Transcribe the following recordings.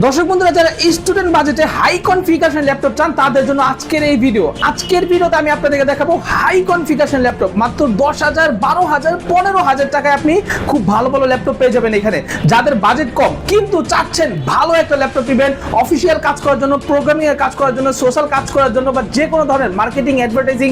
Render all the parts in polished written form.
দর্শক বন্ধুরা, যারা স্টুডেন্ট বাজেটে হাই কনফিগারেশন ল্যাপটপ চান তাদের জন্য আজকের ভিডিওতে আমি আপনাদেরকে দেখাবো হাই কনফিগারেশন ল্যাপটপ মাত্র 10,000, 12,000, 15,000 টাকায় আপনি খুব ভালো ভালো ল্যাপটপ পেয়ে যাবেন এখানে। যাদের বাজেট কম কিন্তু চাচ্ছেন ভালো একটা ল্যাপটপ নেবেন অফিসিয়াল কাজ করার জন্য, প্রোগ্রামিং এর কাজ করার জন্য, সোশ্যাল কাজ করার জন্য বা যে কোনো ধরনের মার্কেটিং, অ্যাডভার্টাইজিং,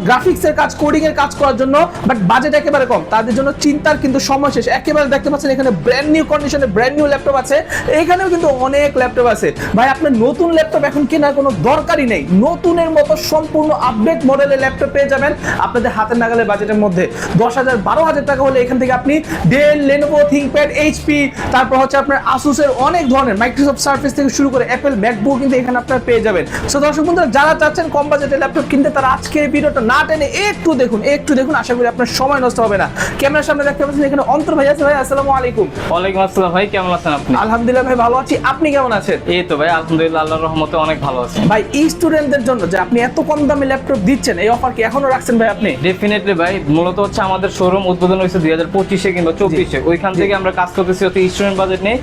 গ্রাফিক্স এর কাজ, কোডিং এর কাজ করার জন্য, বাট বাজেট একেবারে কম, তাদের জন্য চিন্তার কিন্তু সময় শেষ। একেবারে দেখতে পাচ্ছেন এখানে ব্র্যান্ড নিউ কন্ডিশনে ব্র্যান্ড নিউ ল্যাপটপ আছে। এখানেও কিন্তু অনেক ল্যাপটপ আছে ভাই। আপনার নতুন ল্যাপটপ এখন কেনার কোনো দরকারই নেই, নতুনের মতো সম্পূর্ণ আপডেট মডেলের ল্যাপটপ পেয়ে যাবেন আপনাদের হাতের নাগালের বাজেটের মধ্যে। 10,000, 12,000 টাকা হলে এখান থেকে আপনি ডেল, লেনোভো, থিংকপ্যাড, এইচপি, তারপর হচ্ছে আপনার আসুসের অনেক ধরনের, মাইক্রোসফট সার্ফেস থেকে শুরু করে অ্যাপেল ম্যাকবুক কিন্তু এখানে আপনারা পেয়ে যাবেন। সো দর্শক বন্ধুরা, যারা চাচ্ছেন কম বাজেটের ল্যাপটপ কিনতে তারা আজকের ভিডিওটা না টেনে একটু দেখুন, আশা করি আপনার সময় নষ্ট হবে না। ক্যামেরার সামনে দেখতে পাচ্ছেন এখানে অন্তর ভাই আছে। ভাই আসসালামু আলাইকুম। ওয়ালাইকুম আসসালাম ভাই, কেমন আছেন আপনি? আলহামদুলিল্লাহ ভাই, ভালো আছি। আপনি কেমন আছেন? এই তো ভাই আলহামদুলিল্লাহ, আল্লাহর রহমতে অনেক ভালো আছি ভাই। এই স্টুডেন্টদের জন্য যে আপনি এত কম দামে ল্যাপটপ দিচ্ছেন, এই অফার কি এখনো রাখছেন ভাই আপনি? ডেফিনেটলি ভাই, মূলত হচ্ছে আমাদের শোরুম উদ্বোধন হয়েছে 2025-এ কিংবা 24-এ, ওইখান থেকে আমরা কাজ করতেছি হচ্ছে স্টুডেন্ট বাজেট নেই।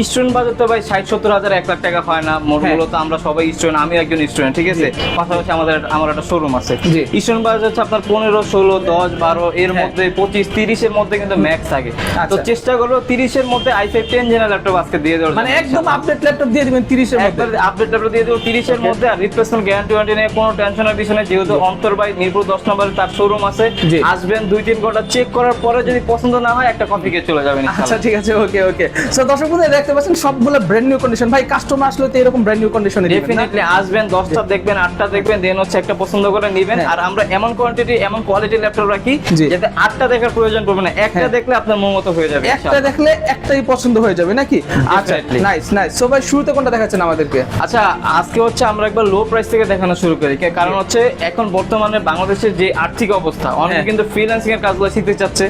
স্টুডেন্ট বাজেট তো ভাই 60-70 হাজার, 1 লাখ টাকা হয় না। মূলত আমরা সবাই স্টুডেন্ট, আমি একজন স্টুডেন্ট, ঠিক আছে। পাশাপাশি আমার একটা শোরুম আছে। স্টুডেন্ট বাজেট হচ্ছে আপনার 15, 16, 10, 12 এর মধ্যে, 25, 30 এর মধ্যে কিন্তু ম্যাক্স থাকে। তো চেষ্টা করবো 30 এর মধ্যে i5 10 জেনারেল ল্যাপটপ আজকে দিয়ে দেওয়ার, মানে একদম আপডেট ল্যাপটপ দিয়ে দিবেন 30 এর মধ্যে। আপডেট ল্যাপটপ দিয়ে দেবো 30 এর মধ্যে। আর রিপ্লেসমেন্ট গ্যারান্টি ওয়ারেন্টি নিয়ে কোনো টেনশনের বিষয় নেই, যেহেতু অন্তর ভাই মিরপুর 10 নম্বরে তার শোরুম আছে। আসবেন 2-3 ঘন্টা চেক করার পরে যদি পছন্দ না হয় একটা কপি কে চলে যাবেন। আচ্ছা ঠিক আছে, ওকে। সো দর্শক বন্ধুরা, দেখতে পাচ্ছেন সবগুলো ব্র্যান্ড নিউ কন্ডিশন। ভাই কাস্টমার আসলে তো এরকম ব্র্যান্ড নিউ কন্ডিশনে ডেফিনেটলি আসবেন, 10টা দেখবেন, 8টা দেখবেন, দেন হচ্ছে একটা পছন্দ করে নেবেন। আর আমরা এমন কোয়ান্টিটি, এমন কোয়ালিটির ল্যাপটপ রাখি যাতে 8টা দেখার প্রয়োজন পড়বে না, একটা দেখলে আপনার মন মতো হয়ে যাবে। একটা দেখলে একটাই পছন্দ হয়ে যাবে নাকি? আচ্ছা নাইস। সো ভাই শুরুতে কোনটা দেখাচ্ছেন আমাদেরকে? আচ্ছা, আজকে হচ্ছে আমরা একবার লো প্রাইস থেকে দেখানো শুরু করি, কারণ হচ্ছে এখন বর্তমানে বাংলাদেশের যে আর্থিক অবস্থা, অনেকে কিন্তু ফ্রিল্যান্সিং এর কাজগুলো শিখতে চাচ্ছে।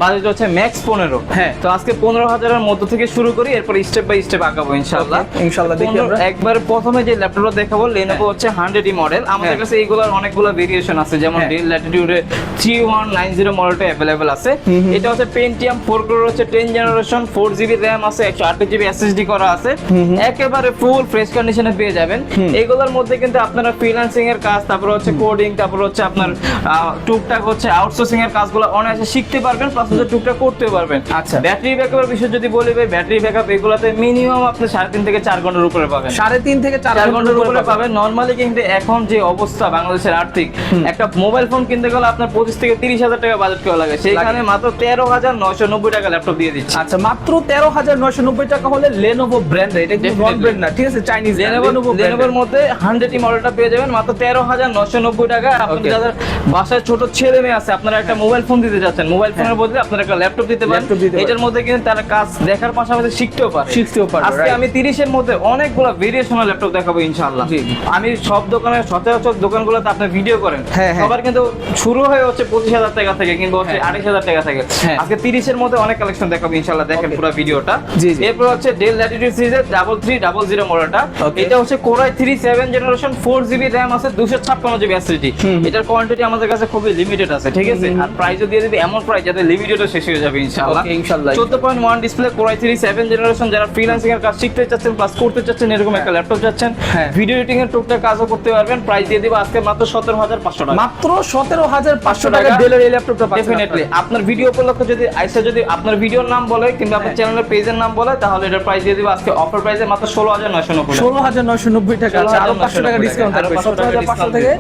বাজেট হচ্ছে ম্যাক্স 15। তো আজকে 15,000 এর মধ্য থেকে শুরু করি, এরপর স্টেপ বাই স্টেপ আগাবো ইনশাআল্লাহ। দেখি আমরা একবার প্রথমে যে ল্যাপটপটা দেখাবো, Lenovo হচ্ছে 100E মডেল। আমাদের কাছে এইগুলোর অনেকগুলো ভেরিয়েশন আছে, যেমন Dell Latitude 3190 মডেলটা अवेलेबल আছে। এটা হচ্ছে Pentium 4 কোর, হচ্ছে 10 জেনারেশন, 4GB RAM আছে, 128GB SSD করা আছে, একেবারে ফুল ফ্রেশ কন্ডিশনে পেয়ে যাবেন। এইগুলোর মধ্যে কিন্তু আপনারা ফ্রিল্যান্সিং এর কাজ, তারপর হচ্ছে কোডিং, তারপর হচ্ছে আপনার টুকটাক হচ্ছে আউটসোর্সিং এর কাজগুলো অনায়াসে শিখতে পারবেন, প্লাস হচ্ছে টুকটাক করতে পারবেন। আচ্ছা, ব্যাটারি ব্যাকআপের বিষয় যদি বলি ভাই, ব্যাটারি ব্যাকআপ এগুলাতে মিনিমাম আপনি 3.5 থেকে 4 ঘন্টার উপরে পাবেন। 3.5 থেকে 4 ঘন্টার উপরে পাবেন নরমালি। কিন্তু এখন যে অবস্থা বাংলাদেশের আর্থিক, একটা মোবাইল ফোন কিনতে গেলে আপনার 25 থেকে 30 হাজার টাকা বাজেট কেউ লাগে, সেইখানে মাত্র 13,990 টাকা ল্যাপটপ দিয়ে দিচ্ছে। আচ্ছা, মাত্র 13,990 টাকা হলে Lenovo ব্র্যান্ড, এটা কিন্তু নন ব্র্যান্ড না, ঠিক আছে, চাইনিজ। Lenovoর মধ্যে 100E মডেলটা পেয়ে যাবেন মাত্র 13,990 টাকা। আপনি যাদের বাসায় ছোট ছেলে মেয়ে আছে, আপনারা একটা মোবাইল ফোন দিতে যাচ্ছেন, মোবাইল ফোনের বদলে আপনারা একটা ল্যাপটপ দিতে পারেন। এটার মধ্যে কিন্তু তারা কাজ দেখার পাশাপাশি শিখতেও পারে। আজকে আমি 30 এর মধ্যে অনেকগুলো ভেরিয়েশনাল ল্যাপটপ দেখাবো ইনশাআল্লাহ। আমি সব দোকানে, সচরাচর দোকানগুলোতে আপনি ভিডিও করেন, সবার কিন্তু শুরু হয় হচ্ছে 25,000 টাকা থেকে কিংবা হচ্ছে 28,000 টাকা থেকে। আজকে 30 এর মধ্যে অনেক কালেকশন দেখাবো ইনশাআল্লাহ, দেখেন পুরো ভিডিওটা। এরপর হচ্ছে Dell Latitude সিরিজের 3300 মডেলটা। এটা হচ্ছে Core i3 7 generation, 4GB RAM আছে, 256GB SSD। এটার কোয়ান্টিটি আমাদের কাছে খুবই লিমিটেড আছে, ঠিক আছে। আর প্রাইসও দিয়ে দিবে এমন প্রাইস যাতে লিমিটেডও শেষ হয়ে যাবে ইনশাআল্লাহ। 14.1 ডিসপ্লে Core i3 7 জেনারেশন, যারা ফ্রিল্যান্সিং এর কাজ শিখতে চাচ্ছেন প্লাস করতে চাচ্ছেন, এরকম একটা ল্যাপটপ চাচ্ছেন, ভিডিও এডিটিং এর টুকটাক কাজও করতে পারবেন। প্রাইস দিয়ে দিব আজকে মাত্র 17,500 টাকা। মাত্র 17,500 টাকা ডেলের এই ল্যাপটপটা পাচ্ছেন। ডেফিনেটলি আপনার ভিডিও উপলক্ষে যদি আইসা, যদি আপনার ভিডিওর নাম বলে কিংবা আপনার চ্যানেলের পেজের নাম বলে, তাহলে এটার প্রাইস দিয়ে দিব আজকে অফার প্রাইসে মাত্র 16,990 টাকা। 16,990 টাকা, আরো 500 টাকা ডিসকাউন্ট থাকবে, 17,500 থেকে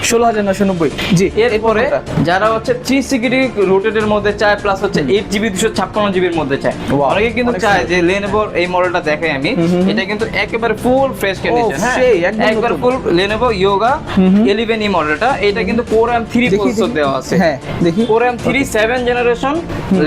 16,990। জি, এরপরে যারা হচ্ছে 360 রোটেটের মধ্যে চায়, প্লাস হচ্ছে 8GB 256GB এর মধ্যে চায়, অনেকে কিন্তু চায় যে Lenovo এই মডেলটা দেখাই আমি। এটা কিন্তু একেবারে ফুল ফ্রেশ কন্ডিশন, একবার ফুল Lenovo Yoga 11E মডেলটা। এটা কিন্তু Core i3 প্রসেসর দেওয়া আছে। দেখি Core i3 7 generation,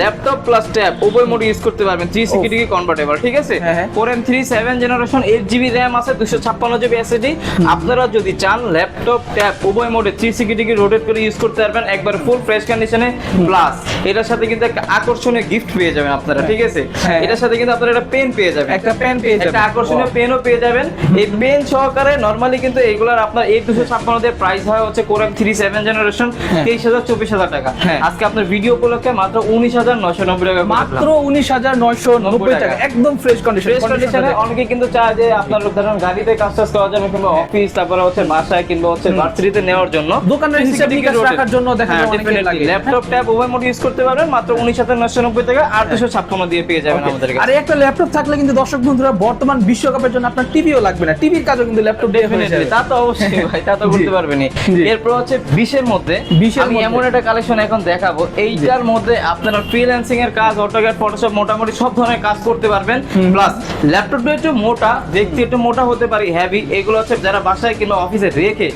laptop plus tab উভয় মোড ইউজ করতে পারবেন, 360 কনভার্টেবল, ঠিক আছে। Core i3 7 generation, 8GB RAM আছে, 256GB SSD। আপনারা যদি চান ল্যাপটপ ট্যাব উভয় মোডে 360 রোটেট করে ইউজ করতে পারবেন, একবার ফুল ফ্রেশ কন্ডিশনে, প্লাস এটার সাথে কিন্তু একটা আকর্ষণীয় গিফট পেয়ে যাবেন আপনারা, ঠিক আছে? হ্যাঁ। এটার সাথে কিন্তু আপনারা একটা পেন পেয়ে যাবেন, একটা পেন পেয়ে যাবেন, একটা আকর্ষণীয় পেনও পেয়ে যাবেন। এই পেন সহকারে নরমালি কিন্তু এগুলার আপনার এই 256 দিয়ে প্রাইস হয় হচ্ছে কোর i3 7 জেনারেশন 23,000 24,000 টাকা। হ্যাঁ। আজকে আপনার ভিডিও উপলক্ষে মাত্র 19,990 টাকা, মাত্র 19,990 টাকা, একদম ফ্রেশ কন্ডিশন। ফ্রেশ কন্ডিশনে। অনেকে কিন্তু চায় যে আপনার ধরেন গাড়িতে কাজ টাজ করার জন্য কিংবা অফিস, তারপরে হচ্ছে বাসায় কিংবা হচ্ছে ভার্সিটিতে নেওয়ার জন্য, দোকানের হিসাব নিকাশ রাখার জন্য দেখা যায় অনেকেই লাগে। ল্যাপটপ ট্যাব উভয় মোড ইউজ করতে পারবেন মাত্র 19,990 টাকা, 856 দিয়ে পেয়ে যাবেন আমাদের কাছে। আর একটা ল্যাপটপ থাকলে কিন্তু দর্শক বন্ধুরা বর্তমান বিশ্বকাপের জন্য আপনার টিভিও লাগবে না, টিভির কাজও কিন্তু ল্যাপটপ দিয়ে হয়ে যাবে। তা তো অবশ্যই ভাই, তা তো করতে পারবেনই। এরপর হচ্ছে 20 এর মধ্যে আমি এমন একটা কালেকশন এখন দেখাবো, এইটার মধ্যে আপনারা ফ্রিল্যান্সিং এর কাজ, অটোক্যাড, ফটোশপ মোটামুটি সব ধরনের কাজ করতে পারবেন। প্লাস ল্যাপটপটা একটু মোটা, দেখতে একটু মোটা হতে পারে, হেভি। এগুলো হচ্ছে যারা বাসায় কিংবা অফিসে রেখে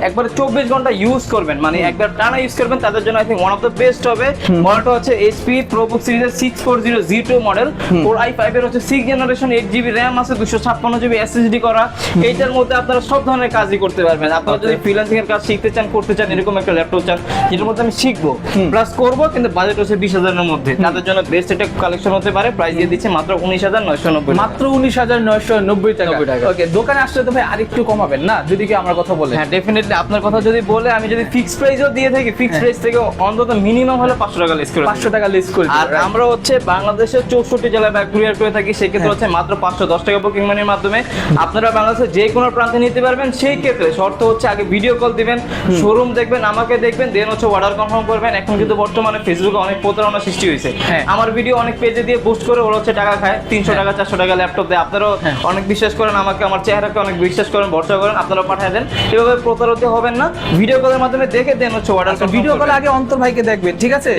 একবারে 24 ঘন্টা ইউজ করবেন, মানে একবার টানা ইউজ করবেন, তাদের জন্য I think one of the best হবে। মডেলটা হচ্ছে এইচপি প্রোবুক সিরিজের 640G2 মডেল, কোর i5 এর হচ্ছে 6 জেনারেশন, 8GB RAM আছে, 256GB SSD করা। এইটার মধ্যে আপনারা সব ধরনের কাজই করতে পারবেন। আপনারা যদি ফ্রিল্যান্সিং এর কাজ শিখতে চান, করতে চান, এরকম একটা ল্যাপটপ চান যেটার মধ্যে আমি শিখবো প্লাস করবো, কিন্তু বাজেট হচ্ছে 20,000 এর মধ্যে, তাদের জন্য বেস্ট একটা কালেকশন হতে পারে। প্রাইস দিয়ে দিচ্ছে মাত্র 19,990, মাত্র 19,990 টাকা। ওকে, দোকানে আসলে তো ভাই আরেকটু কমাবেন না যদি কি আমার কথা বলে? হ্যাঁ ডেফিনেটলি, আপনার কথা যদি বলে আমি যদি ফিক্স প্রাইসও দিয়ে থাকি, ফিক্স প্রাইস থেকে অন্তত মিনিমাম হলে 500 টাকা লেস করে 500 টাকা লেস করে। আর আমরা হচ্ছে বাংলাদেশের 64 জেলায় ব্যাগ কুরিয়ার করে থাকি, সেক্ষেত্রে হচ্ছে মাত্র 510 টাকা বুকিং মানির মাধ্যমে আপনারা বাংলাদেশের যে কোনো প্রান্তে নিতে পারবেন। সেই ক্ষেত্রে শর্ত হচ্ছে আগে ভিডিও কল দিবেন, শোরুম দেখবেন, আমাকে দেখবেন, দেন হচ্ছে অর্ডার কনফার্ম করবেন। এখন কিন্তু বর্তমানে ফেসবুকে অনেক প্রতারণা সৃষ্টি হয়েছে, আমার ভিডিও অনেক পেজে দিয়ে বুস্ট করে ওরা হচ্ছে টাকা খায়, 300 টাকা 400 টাকা ল্যাপটপ দেয়। আপনারাও অনেক বিশ্বাস করেন আমাকে, আমার চেহারাকে অনেক বিশ্বাস করেন, ভরসা করেন, আপনারা পাঠিয়ে দেন। এভাবে প্রতারিত হবেন না, ভিডিও কলের মাধ্যমে দেখে দেন হচ্ছে অর্ডার। ভিডিও কল আগে অন্তর ভাইকে দেখবেন, ঠিক আছে?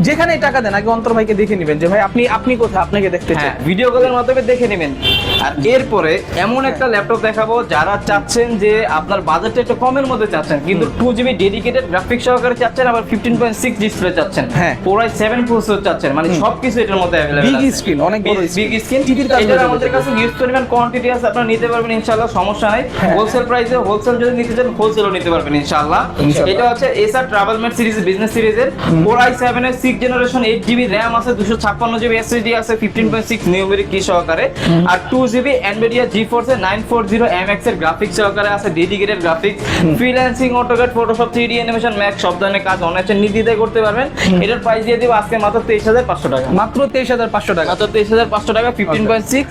যেখানে টাকা দেন আগে অন্তর ভাইকে দেখে নেবেন যে ভাই আপনি কোথায়, আপনাকে দেখতে চাই, ভিডিও কলের মাধ্যমে দেখে নেবেন। আর এরপরে এমন একটা ল্যাপটপ দেখাবো যারা চাচ্ছেন যে আপনার বাজেটটা একটু কমের মধ্যে চাচ্ছেন, কিন্তু 2GB ডেডিকেটেড গ্রাফিক্স সহকারে চাচ্ছেন, আবার 15.6 ডিসপ্লে চাচ্ছেন, Core i7 প্রসেসর চাচ্ছেন, মানে সবকিছু এটার মধ্যে अवेलेबल বিগ আছে। স্ক্রিন, অনেক বড় বিগ স্ক্রিন, টিভির কাজ আমাদের কাছে ইউজ পরিমাণ কোয়ান্টিটি আছে, আপনারা নিতে পারবেন ইনশাআল্লাহ, সমস্যা নাই। হোলসেল প্রাইসে, হোলসেল যদি নিতে চান হোলসেলও নিতে পারবেন ইনশাআল্লাহ। এটা হচ্ছে এসার ট্রাভেলমেট সিরিজ, বিজনেস সিরিজের Core i7 এর 6 জেনারেশন, 8GB RAM আছে, 256GB SSD আছে, 15.6 নিউমেরিক কি সহকারে, আর 2GB Nvidia GeForce 940 MX এর গ্রাফিক্স সহকারে আছে, dedicated graphics. Freelancing, AutoCAD, Photoshop, 3D animation, max সব ধরনের কাজ অনায়াসে নির্দ্বিধায় করতে পারবেন। এটার প্রাইস দিয়ে দিব আজকে মাত্র 23,500 টাকা, মাত্র 23,500 টাকা, মাত্র 23,500 টাকা, 15.6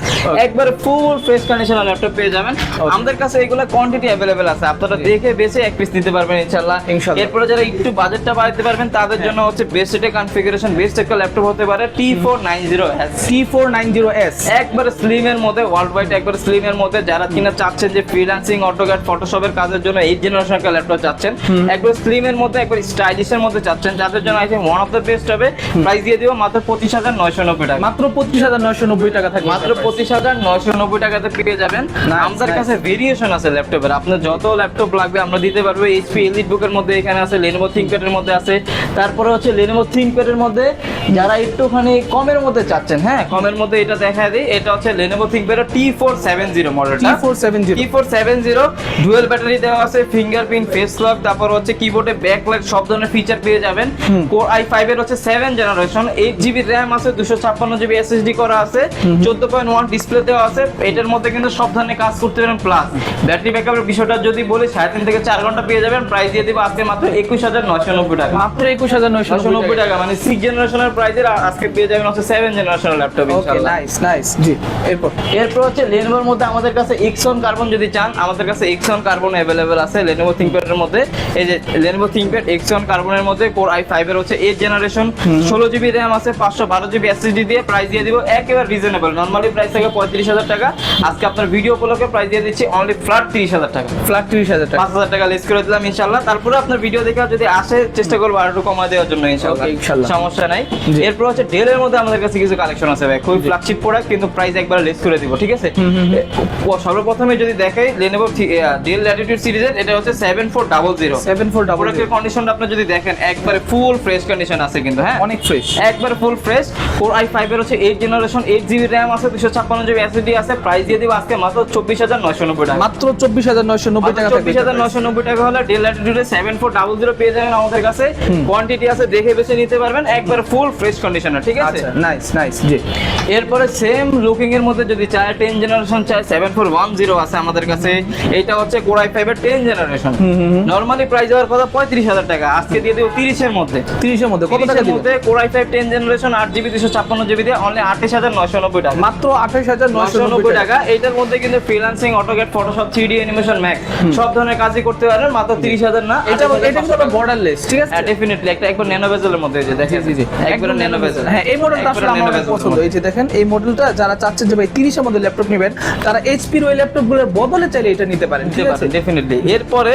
একবার ফুল ফ্রেশ কন্ডিশনাল ল্যাপটপ পেয়ে যাবেন। আমাদের কাছে এগুলো কোয়ান্টিটি अवेलेबल আছে, আপনারা দেখে বেছে এক পিস নিতে পারবেন ইনশাআল্লাহ। এরপরে যারা একটু বাজেটটা বাড়াতে পারবেন তাদের জন্য হচ্ছে বেস্ট একটা কনফিগারেশন, বেস্ট একটা ল্যাপটপ হতে পারে T490S। T490S একবার স্লিম এর মধ্যে, ওয়ার্ল্ড ওয়াইড একবার স্লিম এর মধ্যে, যারা কিনা চাচ্ছেন যে ফ্রিল্যান্সিং, অটোক্যাড, ফটোশপের কাজের জন্য 8 জেনারেশন একটা ল্যাপটপ চাচ্ছেন, একবার স্লিম এর মধ্যে, একবার স্টাইলিশ এর মধ্যে চাচ্ছেন, যাদের জন্য I think one of the best হবে। প্রাইস দিয়ে দিব মাত্র 25,990 টাকা, মাত্র 25,990 টাকা থাকবে, মাত্র 25,990 টাকাতে পেয়ে যাবেন। আমাদের কাছে ভেরিয়েশন আছে ল্যাপটপের, আপনার যত ল্যাপটপ লাগবে আমরা দিতে পারবো। HP EliteBook এর মধ্যে এখানে আছে, Lenovo ThinkPad এর মধ্যে আছে, তারপরে হচ্ছে Lenovo ThinkPad এর মধ্যে যারা একটুখানি কমের মধ্যে চাচ্ছেন, কমের মধ্যে এটা দেখা দেই, এটা হচ্ছে Lenovo ThinkPad এর T470 মডেলটা, T470 ডুয়াল ব্যাটারি দেওয়া আছে, ফিঙ্গারপ্রিন্ট, ফেস লক, তারপর হচ্ছে কিবোর্ডে ব্যাকলাইট, সব ধরনের ফিচার পেয়ে যাবেন। Core i5 এর হচ্ছে 7 জেনারেশন, 8GB RAM আছে, 256GB SSD করা আছে, 14.1 ডিসপ্লে দেওয়া আছে। এটার মধ্যে কিন্তু সব ধরনের কাজ করতে পারেন, প্লাস ব্যাটারি ব্যাকআপের বিষয়টা যদি বলি 3.5 থেকে 4 ঘন্টা পেয়ে যাবেন। প্রাইস দিয়ে দিব আজকে মাত্র 21,990 টাকা, মাত্র 21,990 টাকা, মানে 6 জেনারেশনের প্রাইসের আজকে পেয়ে যাবেন হচ্ছে 7 জেনারেশনের ল্যাপটপ ইনশাআল্লাহ। নাইস জি। এরপর হচ্ছে Lenovoর মধ্যে আমাদের কাছে Xeon Carbon যদি চান, আমাদের কাছে Xeon Carbon अवेलेबल আছে Lenovo ThinkPad এর মধ্যে। এই যে Lenovo ThinkPad Xeon Carbon এর মধ্যে Core i5 এর হচ্ছে 8 জেনারেশন, 16GB RAM আছে, 512GB SSD দিয়ে প্রাইস দিয়ে দিব একেবারে রিজনেবল। নরমালি প্রাইস থাকে 35,000 টাকা, আজকে আপনার ভিডিও উপলক্ষে প্রাইস দিয়ে দিচ্ছি অনলি ফ্ল্যাট 30,000 টাকা, ফ্ল্যাট 30,000 টাকা, 5,000 টাকা লেস করে দিলাম ইনশাআল্লাহ। তারপরে আপনার ভিডিও দেখে যদি আসে চেষ্টা করব আর একটু কমায় দেওয়ার জন্য ইনশাআল্লাহ, সমস্যা নাই। এরপর হচ্ছে ডেল এর মধ্যে আমাদের কাছে কিছু কালেকশন আছে ভাই, খুবই ফ্ল্যাগশিপ প্রোডাক্ট, কিন্তু প্রাইস একবার লেস করে দিব দেখাবো, ঠিক আছে? সর্বপ্রথমে যদি দেখাই Lenovo Dell Latitude সিরিজের, এটা হচ্ছে 7400 প্রোডাক্টের কন্ডিশনটা আপনি যদি দেখেন একবারে ফুল ফ্রেশ কন্ডিশন আছে কিন্তু, হ্যাঁ অনেক ফ্রেশ, একবারে ফুল ফ্রেশ। Core i5 এর হচ্ছে 8 জেনারেশন, 8GB RAM আছে, 256GB SSD আছে। প্রাইস দিয়ে দিব আজকে মাত্র 24990 টাকা, মাত্র 24990 টাকা। 24990 টাকা হলে Dell Latitude 7400 পেয়ে যাবেন আমাদের কাছে। কোয়ান্টিটি আছে, দেখে বেছে নিতে পারবেন, একবারে ফুল ফ্রেশ কন্ডিশনে, ঠিক আছে? আচ্ছা, নাইস নাইস। জি, এরপরে সেম লুকিং এর মধ্যে যদি চায় 10 জেনারেশন চায়, 7410 আছে আমাদের কাছে। এটা হচ্ছে Core i5 এর 10 জেনারেশন। নরমালি প্রাইস হওয়ার কথা 35000 টাকা, আজকে দিয়ে দেব 30 এর মধ্যে। 30 এর মধ্যে কত টাকা দিবেন? Core i5 10 generation 8GB 256GB দিয়ে অনলি 28990 টাকা, মাত্র 28990 টাকা। এটার মধ্যে কিন্তু freelancing, AutoCAD, Photoshop, 3D animation, Mac সব ধরনের কাজই করতে পারবেন মাত্র 30000 না। এটা কিন্তু বর্ডারলেস, ঠিক আছে? ডেফিনেটলি একটা একবার ন্যানো বেজেলের মধ্যে, এই যে দেখেন, জি একবার ন্যানো বেজেল। হ্যাঁ, এই মডেলটা আসলে আমার অনেক পছন্দ। এই যে দেখেন, এই মডেলটা যারা চাচ্ছেন যে ভাই 30 এর মধ্যে ল্যাপটপ নেবেন, তারা এইচপি এর ওই ল্যাপটপগুলোর বদলে চাইলে এটা নিতে পারেন, ঠিক আছে? ডেফিনেটলি। এরপরে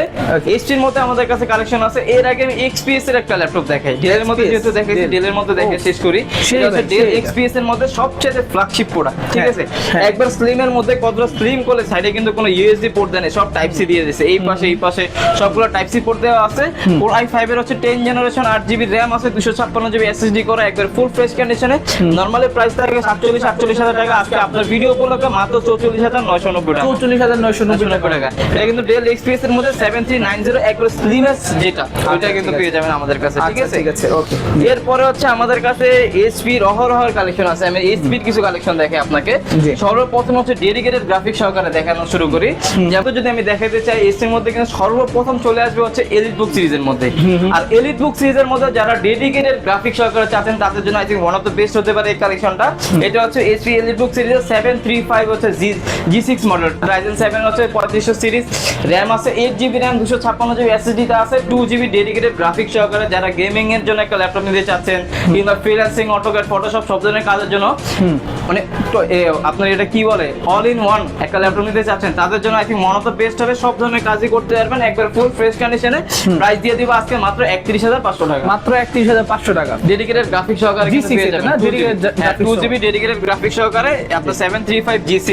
এইচপি এর মধ্যে আমাদের কাছে কালেকশন আছে। এর আগে আমি এক্সপিএস এর একটা ল্যাপটপ দেখাই, ডেল এর মধ্যে যেহেতু দেখাইছি, ডেল এর মধ্যে দেখে শেষ করি। সেটা হচ্ছে ডেল এক্সপিএস এর মধ্যে সবচেয়ে ফ্ল্যাগশিপ প্রোডাক্ট, ঠিক আছে? একবার স্লিম এর মধ্যে, কতটা স্লিম করলে সাইডে কিন্তু কোনো ইউএসবি পোর্ট দেয় না, সব টাইপ সি দিয়ে দিয়েছে, এই পাশে সবগুলো টাইপ সি পোর্ট দেওয়া আছে। Core i5 এর হচ্ছে 10 জেনারেশন, 8GB RAM আছে, 256GB SSD করা, একবার ফুল ফ্রেশ কন্ডিশনে। নরমালি প্রাইস থাকে 48000 টাকা, আজকে আপনার ভিডিও উপলক্ষে মাত্র 44990 টাকা, 44990 টাকা। এটা কিন্তু ডেল এক্সপিএস এর মধ্যে 7390 একবার স্লিমেস্ট যেটা, ওইটা কিন্তু পেয়ে যাবেন আমাদের কাছে, ঠিক আছে? ঠিক আছে, ওকে। এরপরে হচ্ছে আমাদের কাছে এইচপি এর অহরহর কালেকশন আছে। আমি এইচপি এর কিছু কালেকশন দেখাই আপনাকে। সর্বপ্রথম হচ্ছে ডেডিকেটেড গ্রাফিক সহকারে দেখানো শুরু করি। যেমন যদি আমি দেখাতে চাই, এইচপি এর মধ্যে কিন্তু সর্বপ্রথম চলে আসবে হচ্ছে এলিটবুক সিরিজের মধ্যে। আর এলিটবুক সিরিজের মধ্যে যারা ডেডিকেটেড গ্রাফিক সহকারে চাচ্ছেন, তাদের জন্য I think one of the best হতে পারে এই কালেকশনটা। এটা হচ্ছে এইচপি এলিটবুক সিরিজের 735 হচ্ছে G6 মডেল, Ryzen 7 হচ্ছে 3500 সিরিজ, RAM আছে 8GB RAM, 256GB SSD তে আছে, 2GB ডেডিকেটেড গ্রাফিক সহকারে যারা গেমিং এর জন্য একটা ল্যাপটপ নিতে চাচ্ছেন, কিংবা ফ্রিল্যান্সিং, অটোক্যাড, ফটোশপ সব ধরনের কাজের জন্য, মানে আপনার এটা কি বলে, অল ইন ওয়ান একটা ল্যাপটপ নিতে চাচ্ছেন, তাদের জন্য I think one of the best হবে। সব ধরনের কাজই করতে পারবেন, একবার ফুল ফ্রেশ কন্ডিশনে। প্রাইস দিয়ে দিব আজকে মাত্র 31500 টাকা, মাত্র 31500 টাকা। ডেডিকেটেড গ্রাফিক সহকারে G6 পেয়ে যাবেন, না? ডেডিকেটেড 2GB ডেডিকেটেড গ্রাফিক সহকারে আপনার 735 G6।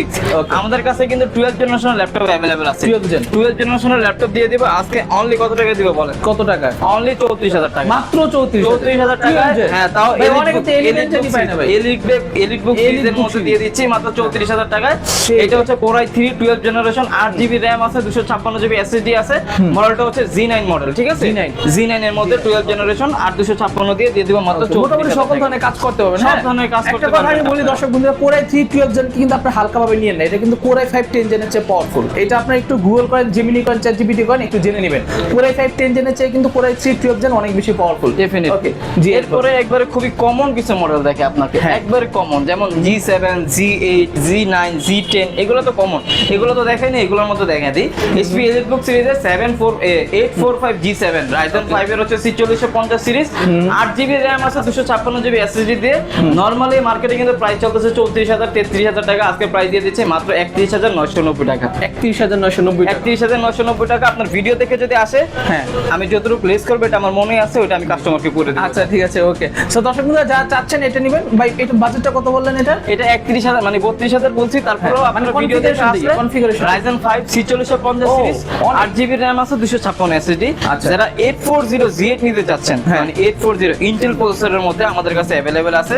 আমাদের কাছে কিন্তু 12 জেনারেশনের ল্যাপটপ अवेलेबल আছে। 12 জেনারেশনের ল্যাপটপ দিয়ে দিব আজকে অনলি কত টাকা দিব বলেন? কত টাকা? অনলি 34000 টাকা, মাত্র 34000 টাকা। হ্যাঁ, তাও এলিটবুক সিরিজের মধ্যে দিয়ে দিচ্ছি মাত্র 34000 টাকায়। এটা হচ্ছে Core i3 12 generation, 8GB RAM আছে, 256GB SSD আছে। মডেলটা হচ্ছে Z9 মডেল, ঠিক আছে? Z9 এর মধ্যে 12 জেনারেশন 8256 দিয়ে দিব মাত্র 34। মোটামুটি সকল ধরনের কাজ করতে পারবেন, সব ধরনের কাজ করতে একটা কথা আমি বলি দর্শক বন্ধুরা, Core i3 12 জেন কিন্তু আপনি হালকা ভাবে নিয়েন না, এটা কিন্তু Core i5 10 জেনের চেয়ে পাওয়ারফুল। এটা আপনি একটু গুগল করেন, জেমিনি করেন, ChatGPT করেন, একটু জেনে নেবেন। Core i5 10 জেনের চেয়ে কিন্তু Core i3 12 জেন অনেক বেশি পাওয়ারফুল, ডেফিনিটলি। ওকে। এরপরে একবারে খুবই কমন কিছু মডেল দেখে আপনাকে, একবারে কমন, যেমন G7, G8, G9, G10, এগুলো তো কমন, এগুলো তো দেখাইনি, এগুলোর মধ্যে দেখা দিই। HP এলিটবুক সিরিজের 845 G7, Ryzen 5 এর হচ্ছে 4450 সিরিজ, 8GB RAM আছে, 256GB SSD দিয়ে। নরমালি মার্কেটে কিন্তু প্রাইস চলতেছে 34000 33000 টাকা, আজকে প্রাইস দিয়ে দিচ্ছে মাত্র 31990 টাকা, 31990 টাকা। আপনার ভিডিও দেখে যদি আসে, হ্যাঁ আমি যতটুকু প্লেস করব এটা আমার মনে আছে, ওটা আমি কাস্টমারকে করে দেব। আচ্ছা, ঠিক আছে, ওকে। সো দর্শক বন্ধুরা যারা চাচ্ছেন এটা নেবেন, ভাই এটা বাজেটটা কত বললেন? এটা 31000 মানে 32000 বলছি, তারপরেও আপনার ভিডিও দেখে আসলে configuration Ryzen 5 4650 series, 8GB RAM আছে, 256 SSD। যারা 840Z8 নিতে চাচ্ছেন, মানে 840 ইন্টেল প্রসেসরের মধ্যে আমাদের কাছে अवेलेबल আছে।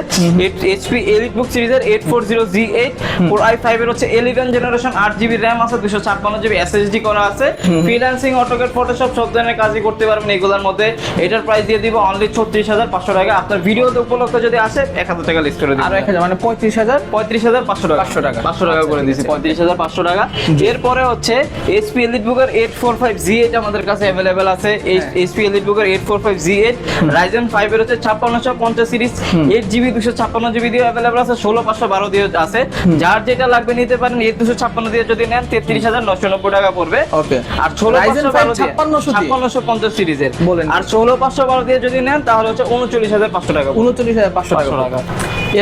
HP এলিটবুক সিরিজের 840Z8, Core i5 এর হচ্ছে 11 জেনারেশন, 8GB RAM আছে, 256GB SSD করা আছে। ফ্রিল্যান্সিং, অটোক্যাড, ফটোশপ সব ধরনের কাজই করতে পারবেন এগুলোর মধ্যে। এটার প্রাইস দিয়ে দিব অনলি 36500 টাকা। আপনার ভিডিও উপলক্ষে যদি আসে 1000 টাকা লিস্ট করে দিন, আর 1000 মানে 35500 টাকা, 500 টাকা করে দিয়েছি, 35500 টাকা। এরপরে হচ্ছে HP এলিটবুকের 845Z8 আমাদের কাছে अवेलेबल আছে। HP এলিটবুকের 845Z8, Ryzen 5 এর হচ্ছে 5650 সিরিজ, 8GB 256GB দিয়ে अवेलेबल আছে, 16512 দিয়ে আছে। যার যেটা লাগবে নিতে পারেন। 256 দিয়ে যদি নেন 33990 টাকা পড়বে, ওকে। আর 16550 সিরিজের বলেন, আর 16512 দিয়ে যদি নেন তাহলে হচ্ছে 39500 টাকা, 39500 টাকা।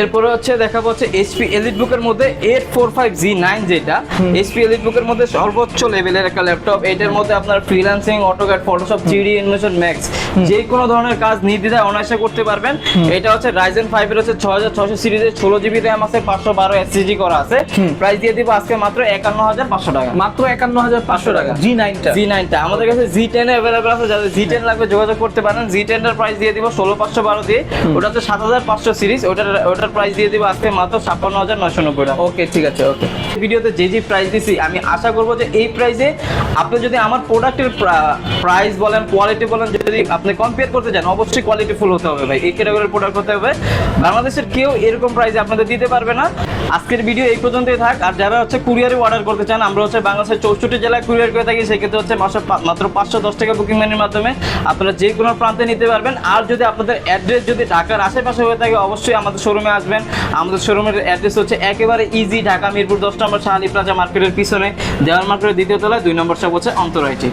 এরপরে হচ্ছে দেখাবো হচ্ছে HP EliteBook এর মধ্যে 845G9 যেটা HP EliteBook এর মধ্যে সর্বোচ্চ লেভেলের একটা ল্যাপটপ। এটার মধ্যে আপনার freelancing, AutoCAD, Photoshop, 3D animation max যে কোনো ধরনের কাজ নির্দ্বিধায় অনায়াসে করতে পারবেন। এটা হচ্ছে Ryzen 5 এর হচ্ছে 6600 সিরিজের 16GB RAM আছে, 512 SSD করা আছে। প্রাইস দিয়ে দিব আজকে মাত্র 51500 টাকা। মাত্র 51500 টাকা জি9টা আমাদের কাছে জি10 अवेलेबल আছে, যাদের জি10 লাগবে যোগাযোগ করতে পারেন। জি10 এর প্রাইস দিয়ে দিব 16512 দিয়ে, ওটা হচ্ছে 7500 সিরিজ, ওটার প্রাইস দিয়ে দিব আজকে মাত্র 56990 টাকা। ওকে ঠিক আছে। ওকে, ভিডিওতে যে প্রাইস দিছি আমি আশা করব যে এই প্রাইসে আপনি যদি আমার প্রোডাক্টের প্রাইস বলেন, কোয়ালিটি বলেন, যদি আপনি কম্পেয়ার করতে চান অবশ্যই কোয়ালিটি ফুল হতে হবে ভাই, এই ক্যাটাগরির প্রোডাক্ট হতে হবে। বাংলাদেশের কেউ এরকম প্রাইসে আপনাদের দিতে পারবে না। আজকের ভিডিও এই পর্যন্তই থাক। আর যারা হচ্ছে কুরিয়ারে অর্ডার করতে চান, আমরা হচ্ছে বাংলাদেশের 64 জেলায় কুরিয়ার করে থাকি, সেক্ষেত্রে হচ্ছে মাত্র 510 টাকা বুকিং মানির মাধ্যমে আপনারা যে কোনো প্রান্তে নিতে পারবেন। আর যদি আপনাদের অ্যাড্রেস যদি ঢাকার আশেপাশে হয়ে থাকে অবশ্যই আমাদের শোরুমে আসবেন। আমাদের শোরুমের অ্যাড্রেস হচ্ছে একেবারে ইজি, ঢাকা মিরপুর 10 নম্বর শাহালি প্লাজা মার্কেটের পিছনে, দেওয়াল মার্কেটের দ্বিতীয় তলায় 2 নম্বর শপ হচ্ছে অন্তর আইটি।